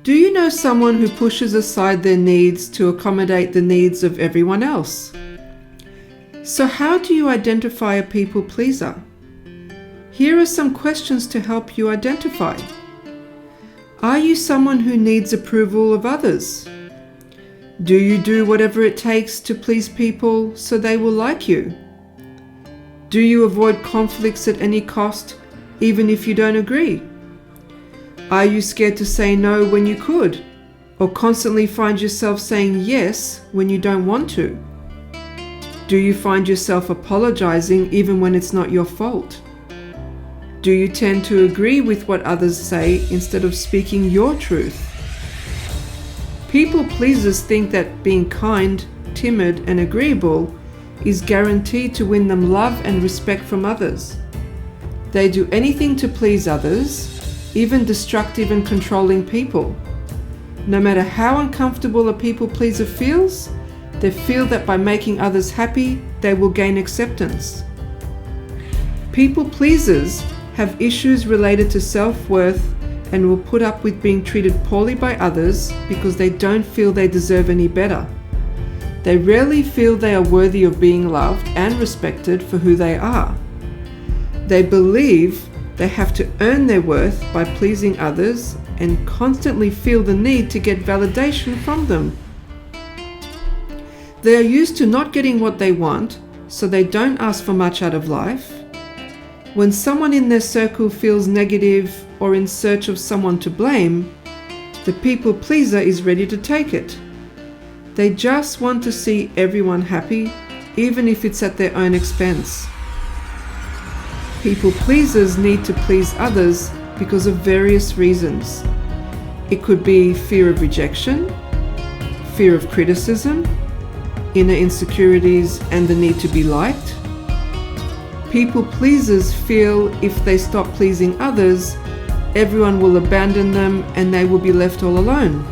Do you know someone who pushes aside their needs to accommodate the needs of everyone else? So how do you identify a people pleaser? Here are some questions to help you identify. Are you someone who needs approval of others? Do you do whatever it takes to please people so they will like you? Do you avoid conflicts at any cost, even if you don't agree? Are you scared to say no when you could, or constantly find yourself saying yes when you don't want to? Do you find yourself apologizing even when it's not your fault? Do you tend to agree with what others say instead of speaking your truth? People pleasers think that being kind, timid, and agreeable is guaranteed to win them love and respect from others. They do anything to please others, even destructive and controlling people. No matter how uncomfortable a people pleaser feels, they feel that by making others happy, they will gain acceptance. People pleasers have issues related to self-worth and will put up with being treated poorly by others because they don't feel they deserve any better. They rarely feel they are worthy of being loved and respected for who they are. They believe they have to earn their worth by pleasing others and constantly feel the need to get validation from them. They are used to not getting what they want, so they don't ask for much out of life. When someone in their circle feels negative or in search of someone to blame, the people pleaser is ready to take it. They just want to see everyone happy, even if it's at their own expense. People pleasers need to please others because of various reasons. It could be fear of rejection, fear of criticism, inner insecurities, and the need to be liked. People pleasers feel if they stop pleasing others, everyone will abandon them and they will be left all alone.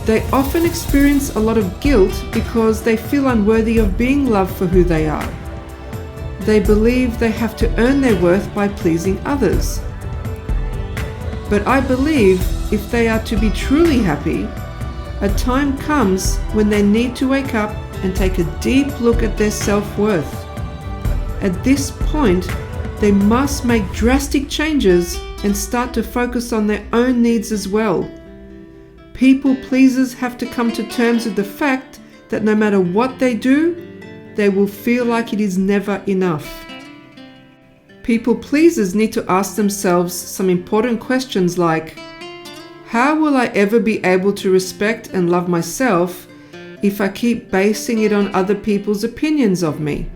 They often experience a lot of guilt because they feel unworthy of being loved for who they are. They believe they have to earn their worth by pleasing others. But I believe if they are to be truly happy, a time comes when they need to wake up and take a deep look at their self-worth. At this point, they must make drastic changes and start to focus on their own needs as well. People pleasers have to come to terms with the fact that no matter what they do, they will feel like it is never enough. People pleasers need to ask themselves some important questions like, how will I ever be able to respect and love myself if I keep basing it on other people's opinions of me?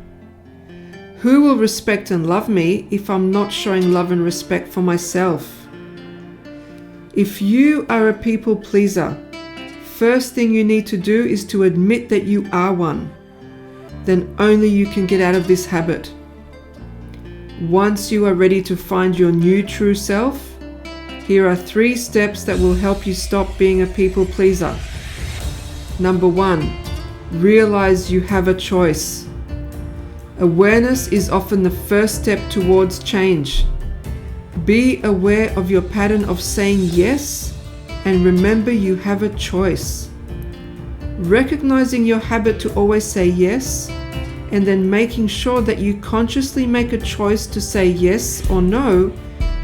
Who will respect and love me if I'm not showing love and respect for myself? If you are a people pleaser, first thing you need to do is to admit that you are one. Then only you can get out of this habit. Once you are ready to find your new true self, here are 3 steps that will help you stop being a people pleaser. Number 1, realize you have a choice. Awareness is often the first step towards change. Be aware of your pattern of saying yes, and remember you have a choice. Recognizing your habit to always say yes, and then making sure that you consciously make a choice to say yes or no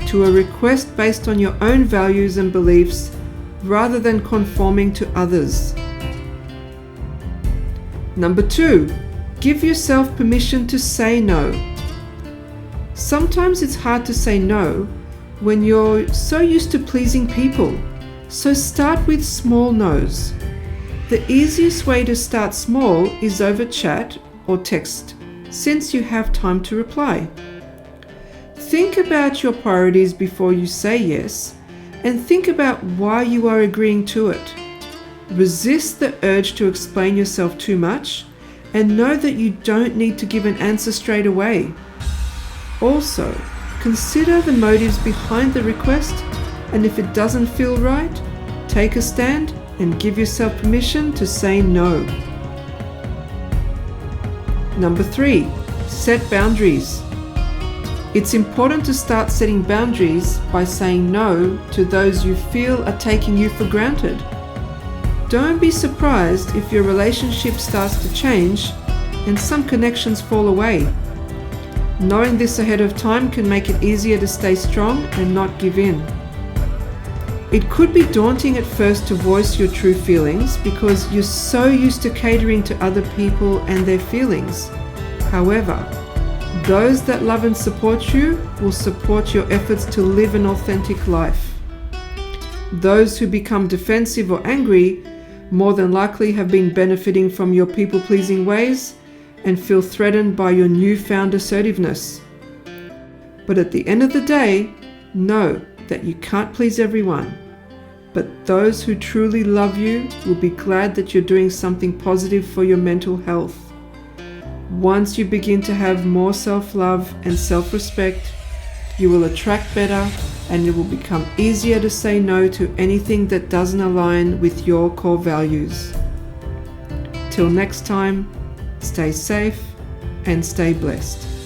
to a request based on your own values and beliefs rather than conforming to others. Number 2, give yourself permission to say no. Sometimes it's hard to say no when you're so used to pleasing people, so start with small no's. The easiest way to start small is over chat or text, since you have time to reply. Think about your priorities before you say yes, and think about why you are agreeing to it. Resist the urge to explain yourself too much, and know that you don't need to give an answer straight away. Also, consider the motives behind the request, and if it doesn't feel right, take a stand and give yourself permission to say no. Number 3, set boundaries. It's important to start setting boundaries by saying no to those you feel are taking you for granted. Don't be surprised if your relationship starts to change and some connections fall away. Knowing this ahead of time can make it easier to stay strong and not give in. It could be daunting at first to voice your true feelings because you're so used to catering to other people and their feelings. However, those that love and support you will support your efforts to live an authentic life. Those who become defensive or angry more than likely have been benefiting from your people-pleasing ways and feel threatened by your newfound assertiveness. But at the end of the day, know that you can't please everyone. But those who truly love you will be glad that you're doing something positive for your mental health. Once you begin to have more self-love and self-respect, you will attract better and it will become easier to say no to anything that doesn't align with your core values. Till next time, stay safe and stay blessed.